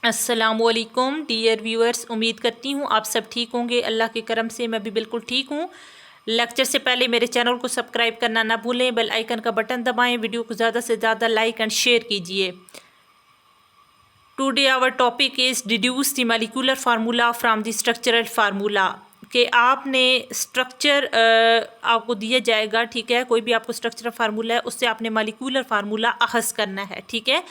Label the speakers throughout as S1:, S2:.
S1: अस्सलामुअलैकुम dear viewers, उम्मीद करती हूँ आप सब ठीक होंगे। अल्लाह के करम से मैं भी बिल्कुल ठीक हूँ। लेक्चर से पहले मेरे चैनल को सब्सक्राइब करना ना भूलें, बेल आइकन का बटन दबाएं, वीडियो को ज़्यादा से ज़्यादा लाइक एंड शेयर कीजिए। Today our topic is deduce the molecular formula from the structural formula. कि आपने स्ट्रक्चर आपको दिया जाएगा, ठीक है, कोई भी आपको स्ट्रक्चरल फार्मूला है उससे आपने मॉलिक्यूलर फार्मूला अखज़ करना है, ठीक है।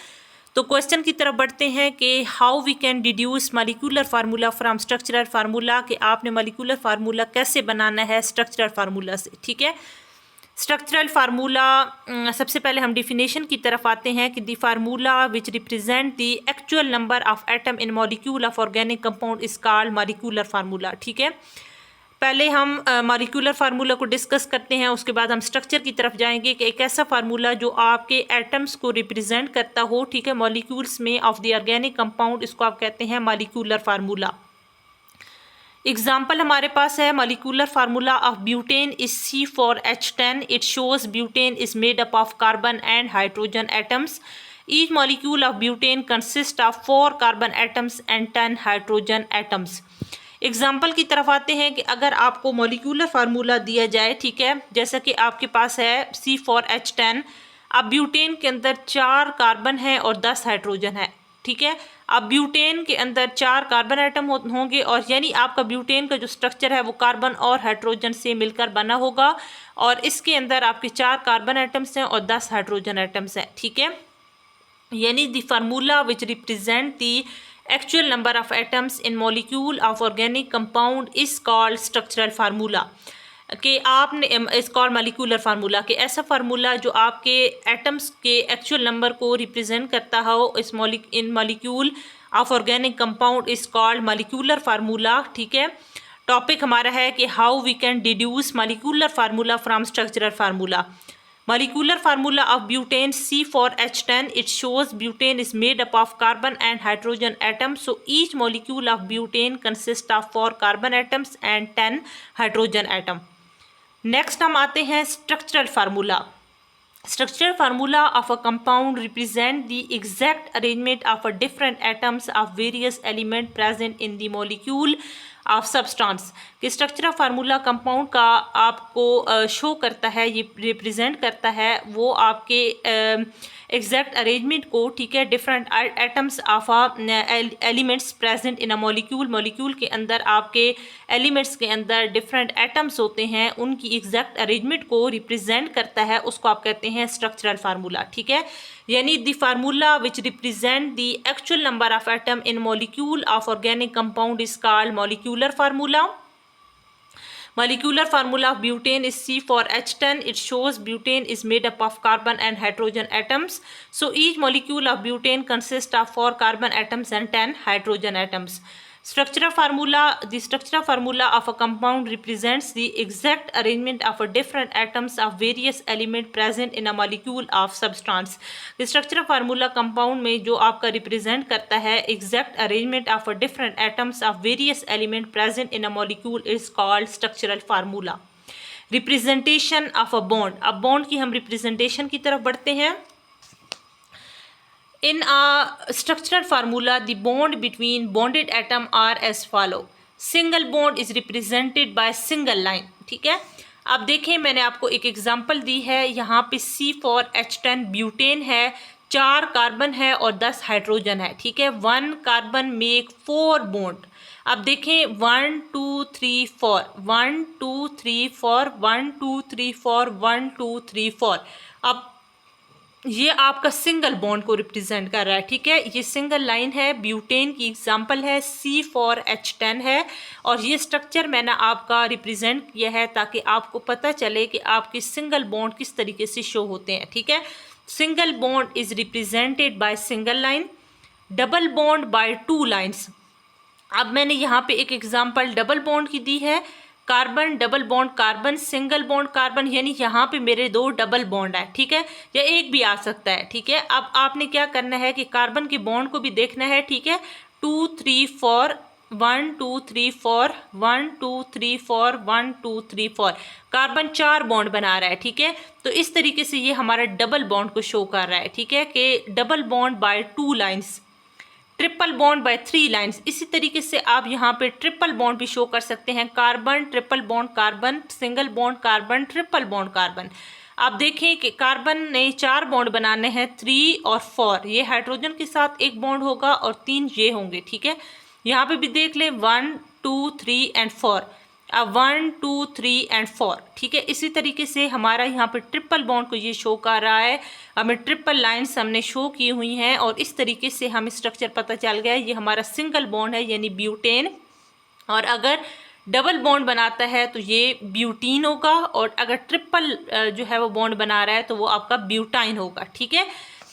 S1: तो क्वेश्चन की तरफ बढ़ते हैं कि how we can deduce molecular formula from structural formula. कि आपने मॉलिक्यूलर फार्मूला कैसे बनाना है स्ट्रक्चरल फार्मूला से, ठीक है। स्ट्रक्चरल फार्मूला, सबसे पहले हम डिफिनेशन की तरफ आते हैं कि the formula which represent the actual number of atom in molecule of organic compound is called molecular formula, ठीक है। पहले हम मॉलिक्यूलर फार्मूला को डिस्कस करते हैं, उसके बाद हम स्ट्रक्चर की तरफ जाएंगे कि एक ऐसा फार्मूला जो आपके एटम्स को रिप्रेजेंट करता हो, ठीक है, मॉलिक्यूल्स में ऑफ द ऑर्गेनिक कंपाउंड, इसको आप कहते हैं मॉलिक्यूलर फार्मूला। एग्जाम्पल हमारे पास है molecular formula of butane is C4H10। It shows butane is made up of carbon and hydrogen atoms. Each molecule of butane consist of 4 carbon atoms and 10 hydrogen atoms. Example की तरफ आते हैं कि अगर आपको मॉलिक्यूलर फार्मूला दिया जाए, ठीक है, जैसा कि आपके पास है C4H10। अब ब्यूटेन के अंदर 4 कार्बन है और 10 हाइड्रोजन है, ठीक है। अब ब्यूटेन के अंदर 4 कार्बन एटम होंगे और यानी आपका ब्यूटेन का जो स्ट्रक्चर है वो कार्बन और हाइड्रोजन से मिलकर बना होगा और इसके अंदर आपके 4 कार्बन एटम्स हैं और 10 हाइड्रोजन एटम्स हैं, ठीक है। यानी the formula which represent the actual number of atoms in molecule of organic compound is called structural formula. कि आपने इस कॉल्ड मॉलिक्यूलर फार्मूला, कि ऐसा फार्मूला जो आपके एटम्स के एक्चुअल नंबर को रिप्रेजेंट करता हो इस in molecule of organic compound is called molecular formula, ठीक है। टॉपिक हमारा है कि how we can deduce molecular formula from structural formula. Molecular formula of butane C4H10. It shows butane is made up of carbon and hydrogen atoms. So each molecule of butane consists of 4 carbon atoms and 10 hydrogen atom. Next हम आते हैं structural formula. Structural formula of a compound represent the exact arrangement of a different atoms of various element present in the molecule of substance. कि structural formula compound का आपको show करता है, ये represent करता है वो आपके एग्जैक्ट अरेंजमेंट को, ठीक है, different atoms of elements present in a molecule. Molecule के अंदर आपके एलिमेंट्स के अंदर डिफरेंट एटम्स होते हैं, उनकी एग्जैक्ट अरेंजमेंट को रिप्रेजेंट करता है, उसको आप कहते हैं स्ट्रक्चरल फार्मूला, ठीक है। यानी the formula which represent the actual number of atom in molecule of organic compound is called molecular formula. Molecular formula of butane is C4H10. It shows butane is made up of carbon and hydrogen atoms. So each molecule of butane consists of 4 carbon atoms and 10 hydrogen atoms. Structural formula, the structural formula of a compound represents the exact arrangement of a different atoms of various element present in a molecule of substance. The structural formula compound में जो आपका represent करता है exact arrangement of a different atoms of various element present in a molecule is called structural formula. Representation of a bond. अब bond की हम representation की तरफ बढ़ते हैं। In a structural formula, the bond between bonded atom are as follow. Single bond is represented by single line, ठीक है। अब देखें, मैंने आपको एक एग्जांपल दी है, यहाँ पे C4H10 ब्यूटेन है, 4 कार्बन है और 10 हाइड्रोजन है, ठीक है। 1 कार्बन मेक 4 बॉन्ड। अब देखें 1 2 3 4 1 2 3 4 1 2 3 4 1 2 3 4। अब ये आपका सिंगल बॉन्ड को रिप्रेजेंट कर रहा है, ठीक है। ये सिंगल लाइन है, ब्यूटेन की एग्जांपल है, C4H10 है और ये स्ट्रक्चर मैंने आपका रिप्रेजेंट किया है ताकि आपको पता चले कि आपके सिंगल बॉन्ड किस तरीके से शो होते हैं, ठीक है। Single bond is represented by single line, double bond by 2 lines. अब मैंने यहाँ पे एक एग्जाम्पल डबल बॉन्ड की दी है, carbon double bond carbon, single bond carbon, यानी यहाँ पे मेरे 2 डबल बॉन्ड है, ठीक है, या एक भी आ सकता है, ठीक है। अब आपने क्या करना है कि कार्बन के बॉन्ड को भी देखना है, ठीक है। 2 3 4 1 2 3 4 1 2 3 4 1 2 3 4 कार्बन 4 बॉन्ड बना रहा है, ठीक है। तो इस तरीके से ये हमारा डबल बॉन्ड को शो कर रहा है, ठीक है, कि double bond by 2 lines. Triple bond by 3 lines. इसी तरीके से आप यहाँ पे ट्रिपल बॉन्ड भी शो कर सकते हैं, carbon triple bond carbon, single bond carbon, triple bond carbon. आप देखें कि कार्बन ने 4 बॉन्ड बनाने हैं, 3 और 4, ये हाइड्रोजन के साथ एक बॉन्ड होगा और 3 ये होंगे, ठीक है। यहाँ पे भी देख लें 1 2 3 एंड 4, अब 1 2 3 एंड 4, ठीक है। इसी तरीके से हमारा यहाँ पे ट्रिपल बॉन्ड को ये शो कर रहा है, हमें ट्रिपल लाइंस हमने शो की हुई हैं और इस तरीके से हमें स्ट्रक्चर पता चल गया है। ये हमारा सिंगल बॉन्ड है यानी ब्यूटेन, और अगर डबल बॉन्ड बनाता है तो ये ब्यूटीन होगा, और अगर ट्रिपल जो है वो बॉन्ड बना रहा है तो वो आपका ब्यूटाइन होगा, ठीक है।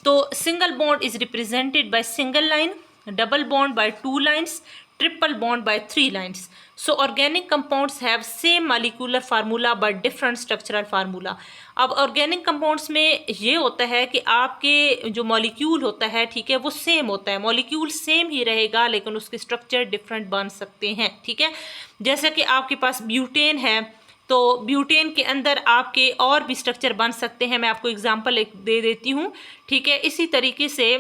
S1: तो single bond is represented by single line, double bond by 2 lines, triple bond by 3 lines. So organic compounds have same molecular formula but different structural formula. अब ऑर्गेनिक कंपाउंड्स में ये होता है कि आपके जो मॉलिक्यूल होता है, ठीक है, वो सेम होता है, मॉलिक्यूल सेम ही रहेगा लेकिन उसके स्ट्रक्चर डिफरेंट बन सकते हैं, ठीक है। जैसे कि आपके पास ब्यूटेन है तो ब्यूटेन के अंदर आपके और भी स्ट्रक्चर बन सकते हैं, मैं आपको एग्जांपल एक दे देती हूँ, ठीक है। इसी तरीके से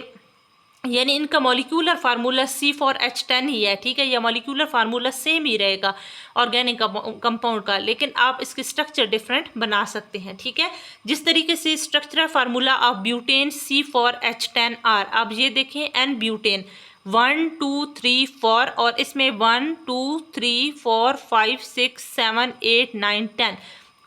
S1: यानी इनका मॉलिक्यूलर फार्मूला C4H10 ही है, ठीक है, या मॉलिक्यूलर फार्मूला सेम ही रहेगा ऑर्गेनिक कंपाउंड का, लेकिन आप इसके स्ट्रक्चर डिफरेंट बना सकते हैं, ठीक है। जिस तरीके से structural formula of butane C4H10R, आप ये देखें एन ब्यूटेन 1 2 3 4, और इसमें 1 2 3 4 5 6 7 8 9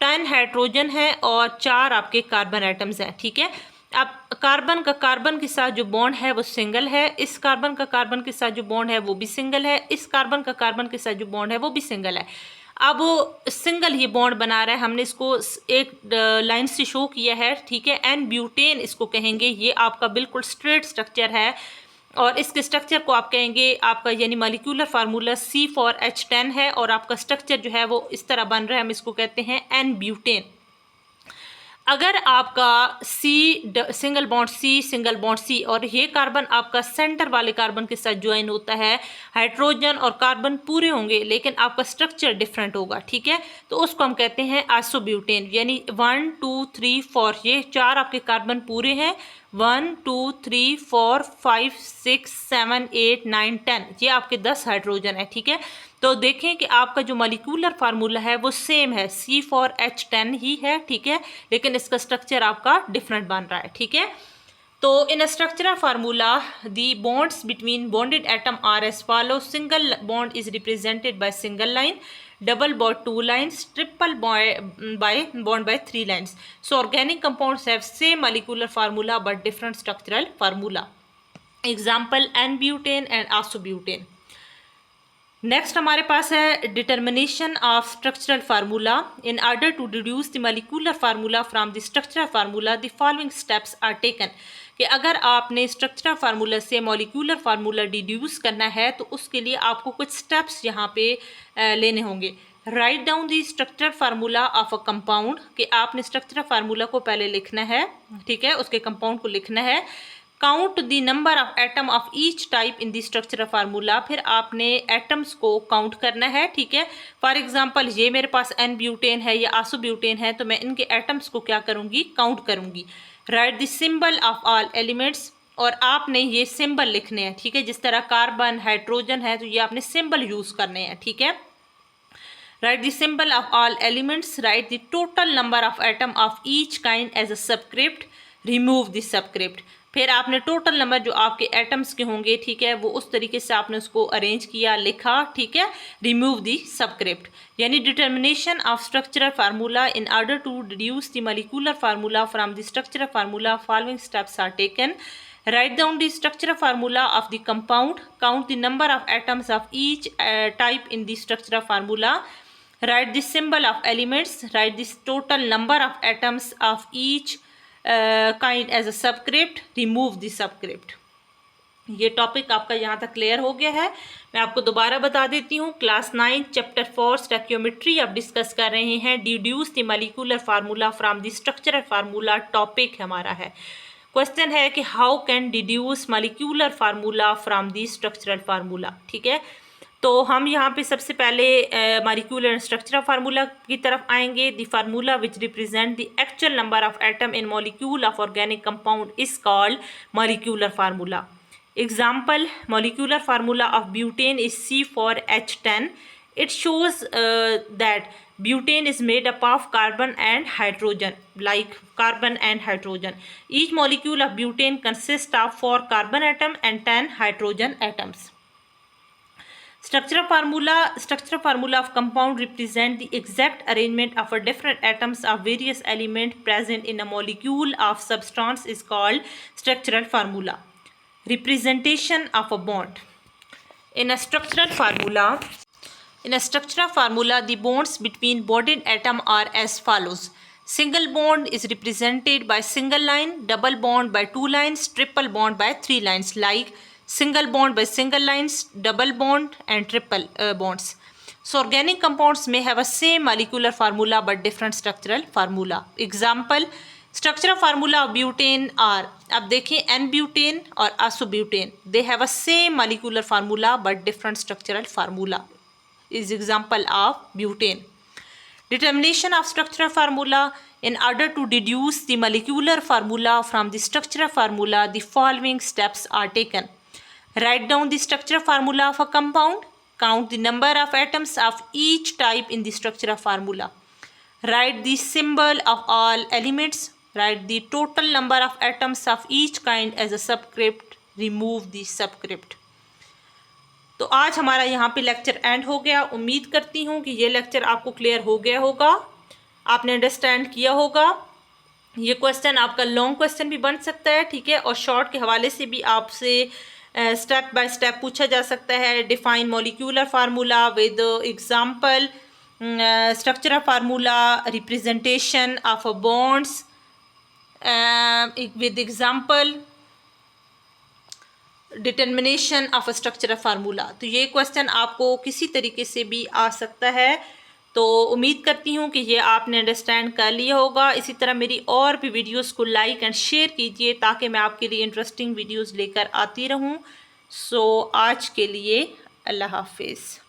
S1: 10 हाइड्रोजन है और 4 आपके कार्बन एटम्स हैं, ठीक है। अब कार्बन का कार्बन के साथ जो बॉन्ड है वो सिंगल है, इस कार्बन का कार्बन के साथ जो बॉन्ड है वो भी सिंगल है, इस कार्बन का कार्बन के साथ जो बॉन्ड है वो भी सिंगल है। अब वो सिंगल ही बॉन्ड बना रहा है, हमने इसको एक लाइन से शो किया है, ठीक है। एन ब्यूटेन इसको कहेंगे, ये आपका बिल्कुल स्ट्रेट स्ट्रक्चर है और इसके स्ट्रक्चर को आप कहेंगे आपका यानी मॉलिक्यूलर फार्मूला C4H10 है और आपका स्ट्रक्चर जो है वो इस तरह बन रहा है, हम इसको कहते हैं एन ब्यूटेन। अगर आपका सिंगल बॉन्ड C और ये कार्बन आपका सेंटर वाले कार्बन के साथ ज्वाइन होता है, हाइड्रोजन और कार्बन पूरे होंगे लेकिन आपका स्ट्रक्चर डिफरेंट होगा, ठीक है, तो उसको हम कहते हैं आइसोब्यूटेन। यानी 1 2 3 4 ये 4 आपके कार्बन पूरे हैं, 1 2 3 4 5 6 7 8 9 10, ये आपके 10 हाइड्रोजन है, ठीक है। तो देखें कि आपका जो मॉलिक्यूलर फार्मूला है वो सेम है, C4H10 ही है, ठीक है, लेकिन इसका स्ट्रक्चर आपका डिफरेंट बन रहा है, ठीक है। तो in a structural formula the bonds between bonded atom are as follow, single bond is represented by single line, double bond 2 lines, triple bond by 3 lines. So organic compounds have same molecular formula but different structural formula. Example n butane and isobutane. Next हमारे पास है determination of structural formula. In order to deduce the molecular formula from the structural formula the following steps are taken, कि अगर आपने structural formula से molecular formula deduce करना है तो उसके लिए आपको कुछ स्टेप्स यहाँ पे लेने होंगे। Write down the structural formula of a compound, कि आपने स्ट्रक्चरल फार्मूला को पहले लिखना है, ठीक है, उसके कंपाउंड को लिखना है। Count the number of atom of each type in the structural formula, फिर आपने एटम्स को काउंट करना है, ठीक है। फॉर एग्जांपल ये मेरे पास एन ब्यूटेन है या आइसोब्यूटेन है तो मैं इनके एटम्स को क्या करूँगी, काउंट करूँगी। Right the symbol of all elements, और आपने ये सिंबल लिखने हैं, ठीक है, जिस तरह कार्बन हाइड्रोजन है तो ये आपने सिंबल यूज़ करने हैं, ठीक है। Write the symbol of all elements. Write the total number of atom of each kind as a subscript. Remove the subscript. फिर आपने टोटल नंबर जो आपके एटम्स के होंगे, ठीक है, वो उस तरीके से आपने उसको अरेंज किया, लिखा, ठीक है। रिमूव दी सबस्क्रिप्ट, यानी determination of structural formula. In order to deduce the molecular formula from the structural formula following steps are taken. Write down the structural formula of the compound. Count the number of atoms of each type in the structural formula. Write the symbol of elements. Write the total number of atoms of each kind as a subscript. Remove the subscript. ये topic आपका यहाँ तक clear हो गया है। मैं आपको दोबारा बता देती हूँ, क्लास 9 चैप्टर 4 स्टैक्योमेट्री आप डिस्कस कर रहे हैं। Deduce the molecular formula from the structural formula topic हमारा है। क्वेश्चन है कि how can deduce molecular formula from the structural formula, ठीक है। तो हम यहाँ पे सबसे पहले मॉलिक्यूलर स्ट्रक्चरल फार्मूला की तरफ आएंगे। The formula which represent the actual number of atom in molecule of organic compound is called molecular formula. Example, molecular formula of butane is C4H10. It shows that butane is made up of carbon and hydrogen, like carbon and hydrogen. Each molecule of butane consists of 4 carbon atoms and 10 hydrogen atoms. Structural formula of compound represent the exact arrangement of a different atoms of various elements present in a molecule of substance is called structural formula. Representation of a bond. In a structural formula, the bonds between bonded atoms are as follows. Single bond is represented by single line, double bond by 2 lines, triple bond by 3 lines, like single bond by single lines, double bond and triple bonds. So organic compounds may have a same molecular formula but different structural formula. Example, structural formula of butane are, अब देखिए N-butane और isobutane, they have a same molecular formula but different structural formula. Is example of butane. Determination of structural formula. In order to deduce the molecular formula from the structural formula, the following steps are taken. Write down the structural formula of a compound. Count the number of atoms of each type in the structural formula. Write the symbol of all elements. Write the total number of atoms of each kind as a subscript. Remove the subscript. तो आज हमारा यहाँ पे lecture and हो गया। उम्मीद करती हूँ कि ये लेक्चर आपको क्लियर हो गया होगा, आपने अंडरस्टैंड किया होगा। ये क्वेश्चन आपका लॉन्ग क्वेश्चन भी बन सकता है, ठीक है, और शॉर्ट के हवाले से भी आपसे स्टेप बाय स्टेप पूछा जा सकता है। Define molecular formula with example, structural formula, representation of a bonds with example, determination of a structural formula. तो ये क्वेश्चन आपको किसी तरीके से भी आ सकता है। तो उम्मीद करती हूँ कि ये आपने अंडरस्टैंड कर लिया होगा। इसी तरह मेरी और भी वीडियोस को लाइक एंड शेयर कीजिए ताकि मैं आपके लिए इंटरेस्टिंग वीडियोस लेकर आती रहूँ। सो आज के लिए अल्लाह हाफिज़।